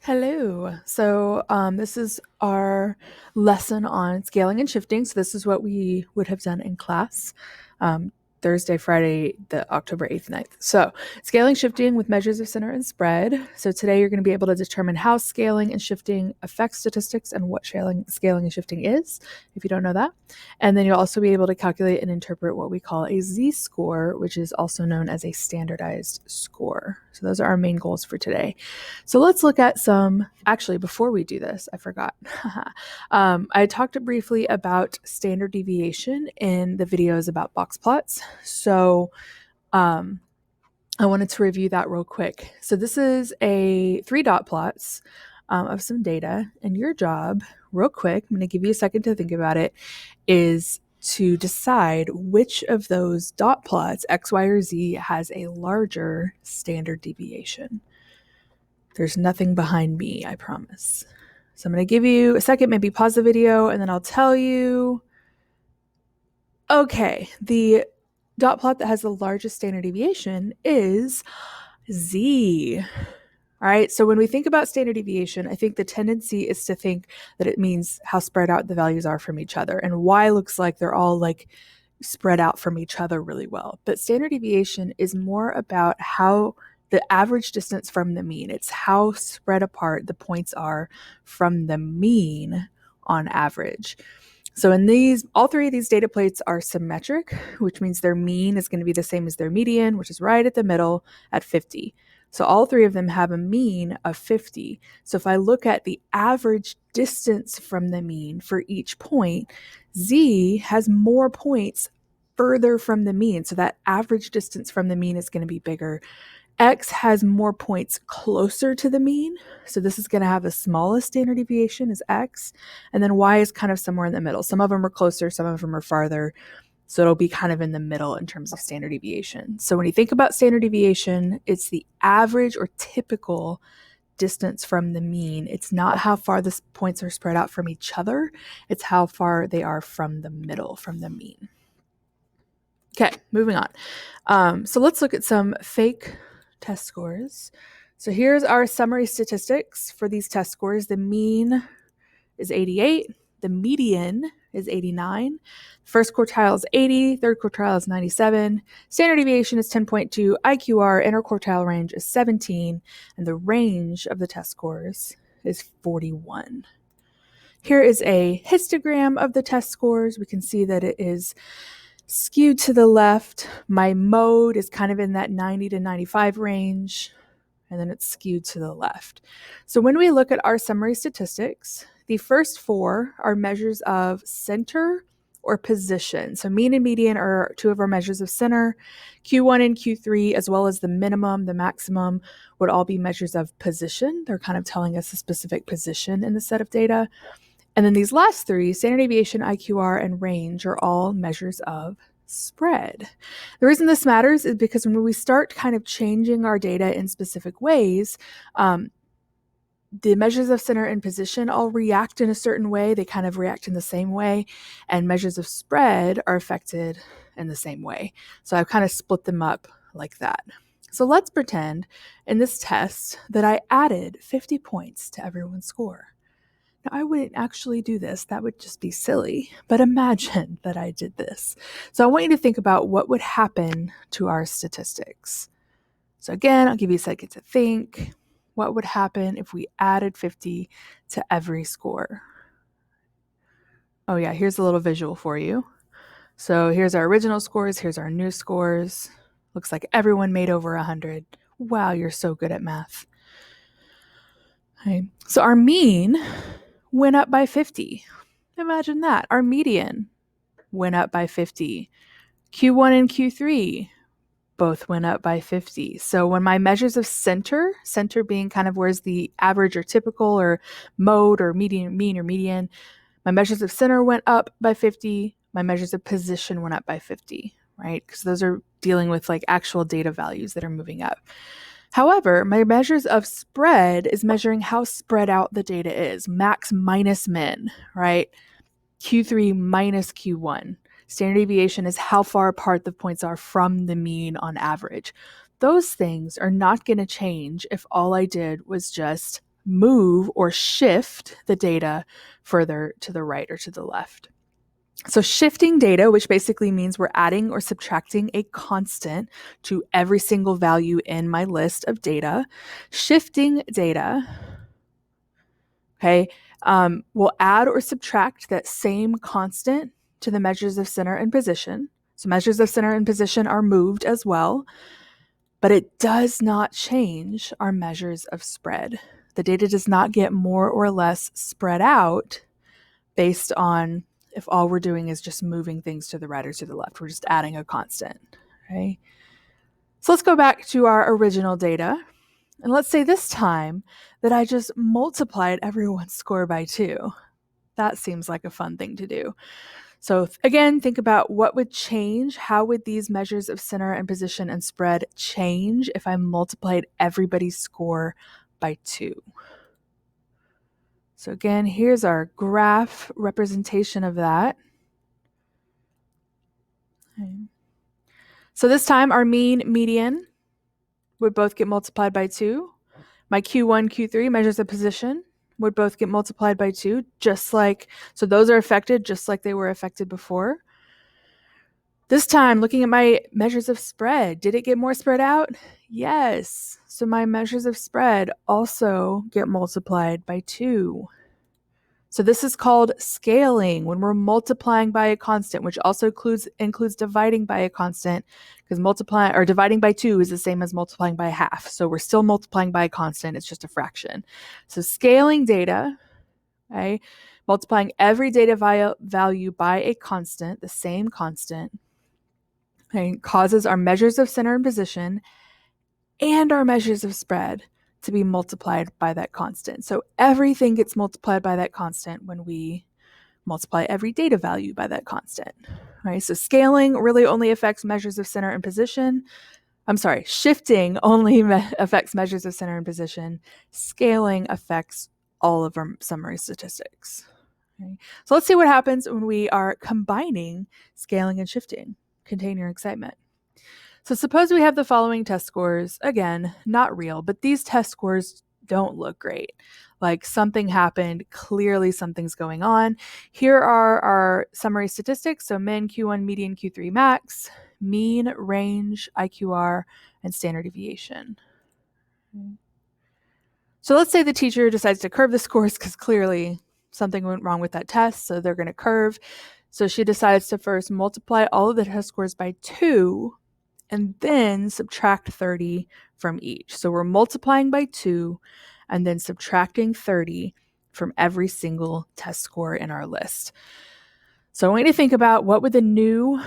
Hello. This is our lesson on scaling and shifting. So this is what we would have done in class. Thursday, Friday, the October 8th, 9th. So scaling, shifting with measures of center and spread. So today you're going to be able to determine how scaling and shifting affect statistics and what scaling and shifting is, if you don't know that. And then you'll also be able to calculate and interpret what we call a Z-score, which is also known as a standardized score. So those are our main goals for today. So let's look at actually, before we do this, I forgot. I talked briefly about standard deviation in the videos about box plots. So I wanted to review that real quick. So this is a 3-dot plots of some data, and your job, real quick, I'm going to give you a second to think about it, is to decide which of those dot plots, X, Y, or Z, has a larger standard deviation. There's nothing behind me, I promise. So I'm going to give you a second, maybe pause the video, and then I'll tell you. Okay, the dot plot that has the largest standard deviation is Z. All right, so when we think about standard deviation, I think the tendency is to think that it means how spread out the values are from each other. And Y looks like they're all like spread out from each other really well. But standard deviation is more about how the average distance from the mean. It's how spread apart the points are from the mean on average. So in all three of these data plates are symmetric, which means their mean is going to be the same as their median, which is right at the middle at 50. So all three of them have a mean of 50. So if I look at the average distance from the mean for each point, Z has more points further from the mean. So that average distance from the mean is going to be bigger. X has more points closer to the mean. So this is going to have the smallest standard deviation is X. And then Y is kind of somewhere in the middle. Some of them are closer, some of them are farther. So it'll be kind of in the middle in terms of standard deviation. So when you think about standard deviation, it's the average or typical distance from the mean. It's not how far the points are spread out from each other. It's how far they are from the middle, from the mean. Okay, moving on. So let's look at some fake test scores. So here's our summary statistics for these test scores. The mean is 88. The median is 89. First quartile is 80. Third quartile is 97. Standard deviation is 10.2. IQR, interquartile range is 17. And the range of the test scores is 41. Here is a histogram of the test scores. We can see that it is skewed to the left. My mode is kind of in that 90 to 95 range, and then it's skewed to the left. So when we look at our summary statistics, the first four are measures of center or position. So mean and median are two of our measures of center. Q1 and Q3, as well as the minimum, the maximum, would all be measures of position. They're kind of telling us a specific position in the set of data. And then these last three, standard deviation, IQR, and range, are all measures of spread. The reason this matters is because when we start kind of changing our data in specific ways, the measures of center and position all react in a certain way. They kind of react in the same way, and measures of spread are affected in the same way. So I've kind of split them up like that. So let's pretend in this test that I added 50 points to everyone's score. Now, I wouldn't actually do this. That would just be silly. But imagine that I did this. So I want you to think about what would happen to our statistics. So again, I'll give you a second to think. What would happen if we added 50 to every score? Oh yeah, here's a little visual for you. So here's our original scores. Here's our new scores. Looks like everyone made over 100. Wow, you're so good at math. Okay. So our mean went up by 50. Imagine that. Our median went up by 50. Q1 and Q3 both went up by 50. So when my measures of center being kind of where's the average or typical or mode or median, mean or median, my measures of center went up by 50. My measures of position went up by 50, right? Because those are dealing with like actual data values that are moving up. However, my measures of spread is measuring how spread out the data is. Max minus min, right? Q3 minus Q1. Standard deviation is how far apart the points are from the mean on average. Those things are not going to change if all I did was just move or shift the data further to the right or to the left. So shifting data, which basically means we're adding or subtracting a constant to every single value in my list of data. Shifting data, okay, we'll add or subtract that same constant to the measures of center and position. So measures of center and position are moved as well, but it does not change our measures of spread. The data does not get more or less spread out based on if all we're doing is just moving things to the right or to the left. We're just adding a constant, right? So let's go back to our original data. And let's say this time that I just multiplied everyone's score by 2. That seems like a fun thing to do. So again, think about what would change. How would these measures of center and position and spread change if I multiplied everybody's score by 2? So again, here's our graph representation of that. Okay. So this time our mean, median would both get multiplied by 2. My Q1, Q3 measures of position would both get multiplied by 2, just like, so those are affected just like they were affected before. This time, looking at my measures of spread, did it get more spread out? Yes. So my measures of spread also get multiplied by 2. So this is called scaling when we're multiplying by a constant, which also includes dividing by a constant, because multiplying or dividing by 2 is the same as multiplying by half. So we're still multiplying by a constant, it's just a fraction. So scaling data, right? Multiplying every data value by a constant, the same constant, okay, causes our measures of center and position and our measures of spread to be multiplied by that constant. So everything gets multiplied by that constant when we multiply every data value by that constant, right? So scaling really only affects measures of center and position. I'm sorry, shifting only affects measures of center and position. Scaling affects all of our summary statistics. Okay? So let's see what happens when we are combining scaling and shifting. Contain your excitement. So suppose we have the following test scores. Again, not real, but these test scores don't look great. Like something happened, clearly something's going on. Here are our summary statistics. So min, Q1, median, Q3, max, mean, range, IQR, and standard deviation. So let's say the teacher decides to curve the scores because clearly something went wrong with that test. So they're going to curve. So she decides to first multiply all of the test scores by 2 and then subtract 30 from each. So we're multiplying by 2 and then subtracting 30 from every single test score in our list. So I want you to think about what would the new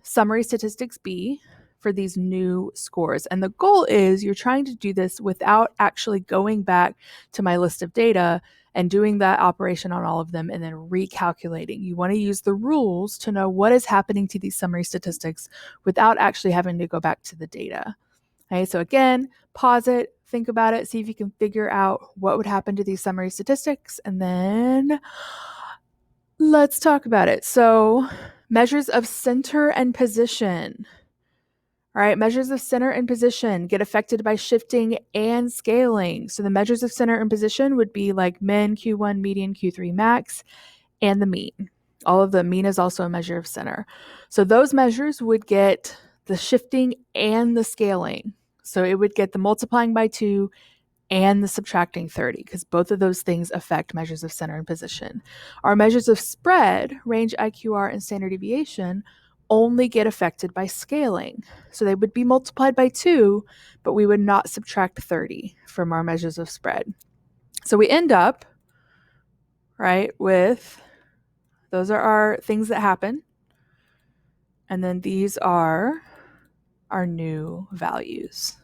summary statistics be for these new scores. And the goal is you're trying to do this without actually going back to my list of data and doing that operation on all of them and then recalculating. You want to use the rules to know what is happening to these summary statistics without actually having to go back to the data. Okay, so again, pause it, think about it, see if you can figure out what would happen to these summary statistics, and then let's talk about it. So measures of center and position. All right, measures of center and position get affected by shifting and scaling. So the measures of center and position would be like min, Q1, median, Q3, max, and the mean. All of the mean is also a measure of center. So those measures would get the shifting and the scaling. So it would get the multiplying by 2 and the subtracting 30, because both of those things affect measures of center and position. Our measures of spread, range, IQR, and standard deviation, only get affected by scaling. So they would be multiplied by 2, but we would not subtract 30 from our measures of spread. So we end up, right, with, those are our things that happen. And then these are our new values.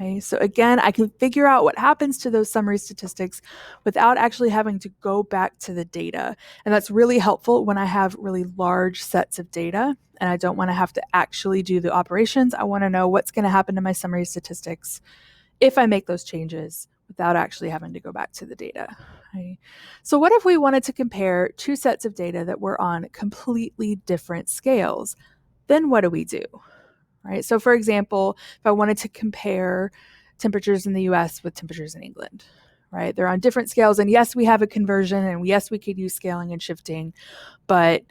Okay, so again, I can figure out what happens to those summary statistics without actually having to go back to the data. And that's really helpful when I have really large sets of data and I don't want to have to actually do the operations. I want to know what's going to happen to my summary statistics if I make those changes without actually having to go back to the data. Okay. So what if we wanted to compare two sets of data that were on completely different scales? Then what do we do? Right? So for example, if I wanted to compare temperatures in the US with temperatures in England, right? They're on different scales. And yes, we have a conversion, and yes, we could use scaling and shifting, but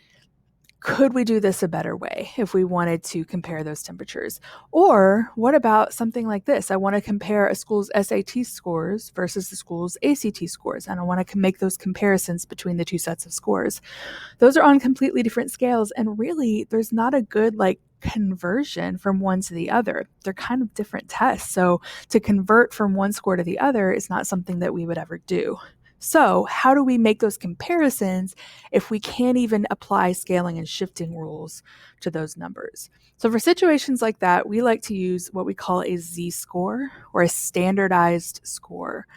could we do this a better way if we wanted to compare those temperatures? Or what about something like this? I want to compare a school's SAT scores versus the school's ACT scores, and I want to make those comparisons between the two sets of scores. Those are on completely different scales, and really, there's not a good conversion from one to the other. They're kind of different tests. So to convert from one score to the other is not something that we would ever do. So how do we make those comparisons if we can't even apply scaling and shifting rules to those numbers? So for situations like that, we like to use what we call a Z-score or a standardized score.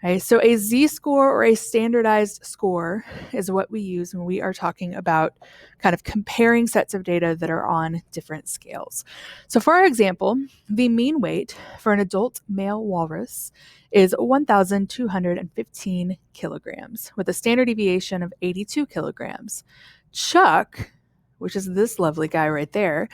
Okay, so a Z-score or a standardized score is what we use when we are talking about kind of comparing sets of data that are on different scales. So for our example, the mean weight for an adult male walrus is 1,215 kilograms with a standard deviation of 82 kilograms. Chuck, which is this lovely guy right there,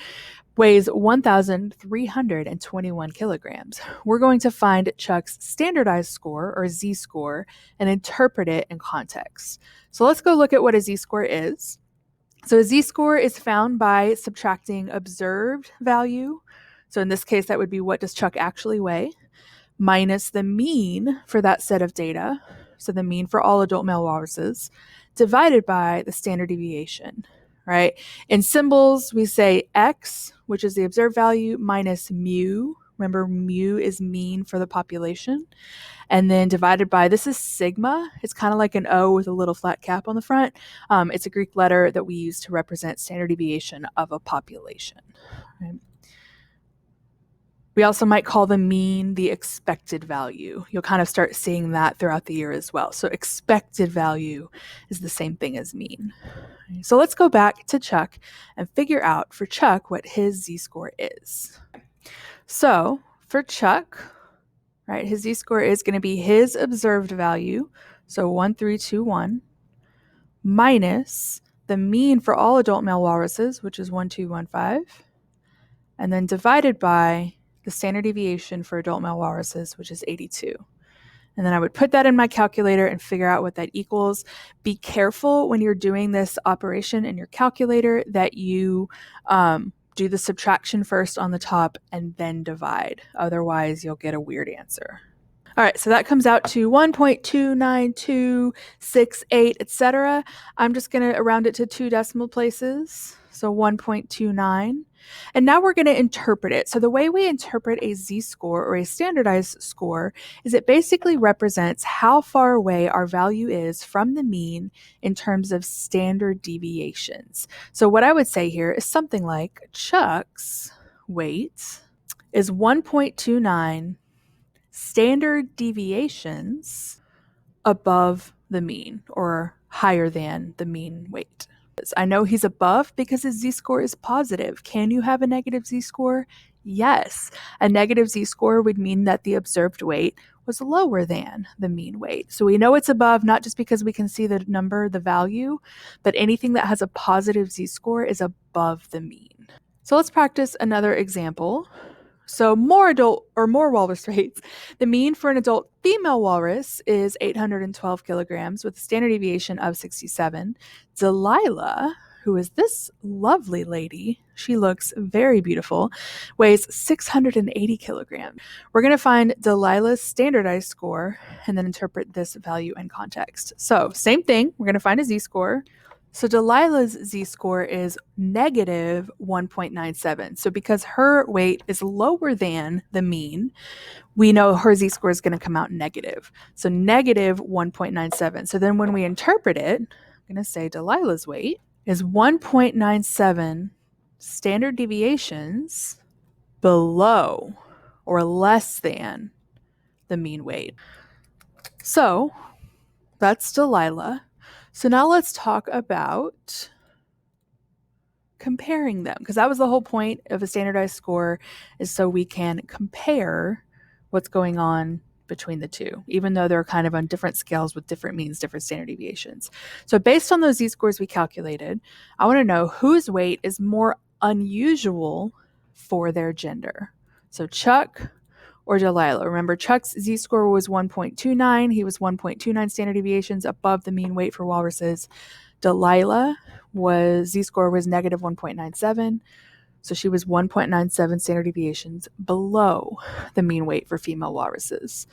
weighs 1,321 kilograms. We're going to find Chuck's standardized score, or Z-score, and interpret it in context. So let's go look at what a Z-score is. So a Z-score is found by subtracting observed value. So in this case, that would be what does Chuck actually weigh, minus the mean for that set of data, so the mean for all adult male walruses, divided by the standard deviation. Right? In symbols, we say X, which is the observed value, minus mu. Remember, mu is mean for the population. And then divided by, this is sigma. It's kind of like an O with a little flat cap on the front. It's a Greek letter that we use to represent standard deviation of a population. Right? We also might call the mean the expected value. You'll kind of start seeing that throughout the year as well. So expected value is the same thing as mean. So let's go back to Chuck and figure out for Chuck what his Z-score is. So for Chuck, right, his Z-score is going to be his observed value, so 1321, minus the mean for all adult male walruses, which is 1215, and then divided by the standard deviation for adult male walruses, which is 82. And then I would put that in my calculator and figure out what that equals. Be careful when you're doing this operation in your calculator that you do the subtraction first on the top and then divide. Otherwise, you'll get a weird answer. All right, so that comes out to 1.29268, etc. I'm just going to round it to 2 decimal places, so 1.29. And now we're going to interpret it. So the way we interpret a Z-score or a standardized score is it basically represents how far away our value is from the mean in terms of standard deviations. So what I would say here is something like Chuck's weight is 1.29 standard deviations above the mean or higher than the mean weight. I know he's above because his Z-score is positive. Can you have a negative Z-score? Yes. A negative Z-score would mean that the observed weight was lower than the mean weight. So we know it's above not just because we can see the number, the value, but anything that has a positive Z-score is above the mean. So let's practice another example. So more adult or more walrus weights. The mean for an adult female walrus is 812 kilograms with a standard deviation of 67. Delilah, who is this lovely lady, she looks very beautiful, weighs 680 kilograms. We're going to find Delilah's standardized score and then interpret this value in context. So same thing, we're going to find a Z-score. So Delilah's Z-score is negative 1.97. So because her weight is lower than the mean, we know her Z-score is going to come out negative. So negative 1.97. So then when we interpret it, I'm going to say Delilah's weight is 1.97 standard deviations below or less than the mean weight. So that's Delilah. So now let's talk about comparing them, because that was the whole point of a standardized score, is so we can compare what's going on between the two, even though they're kind of on different scales with different means, different standard deviations. So based on those Z-scores we calculated, I want to know whose weight is more unusual for their gender. So Chuck or Delilah? Remember, Chuck's z-score was 1.29. He was 1.29 standard deviations above the mean weight for walruses. Delilah z-score was negative 1.97. So she was 1.97 standard deviations below the mean weight for female walruses.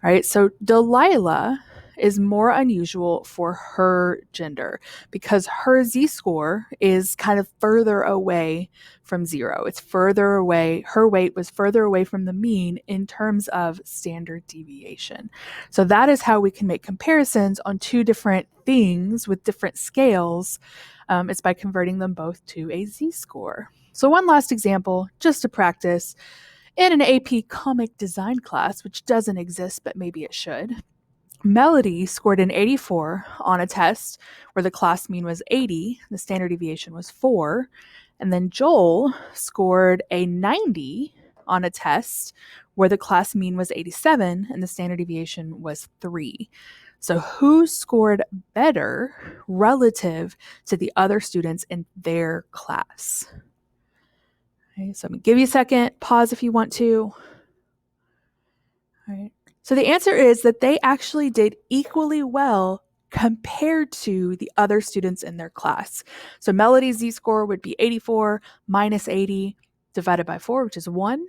Right? So Delilah is more unusual for her gender because her z-score is kind of further away from zero. It's further away. Her weight was further away from the mean in terms of standard deviation. So that is how we can make comparisons on two different things with different scales. It's by converting them both to a z-score. So one last example, just to practice. In an AP comic design class, which doesn't exist, but maybe it should, Melody scored an 84 on a test where the class mean was 80, the standard deviation was 4, and then Joel scored a 90 on a test where the class mean was 87 and the standard deviation was 3. So who scored better relative to the other students in their class? Okay, so I'm going to give you a second, pause if you want to. All right. So the answer is that they actually did equally well compared to the other students in their class. So Melody's z-score would be 84 minus 80 divided by 4, which is 1.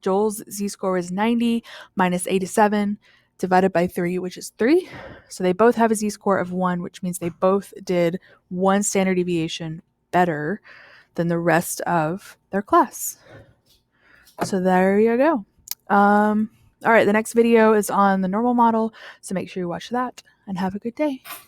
Joel's z-score is 90 minus 87 divided by 3, which is 3. So they both have a z-score of 1, which means they both did 1 standard deviation better than the rest of their class. So there you go. All right, the next video is on the normal model, so make sure you watch that and have a good day.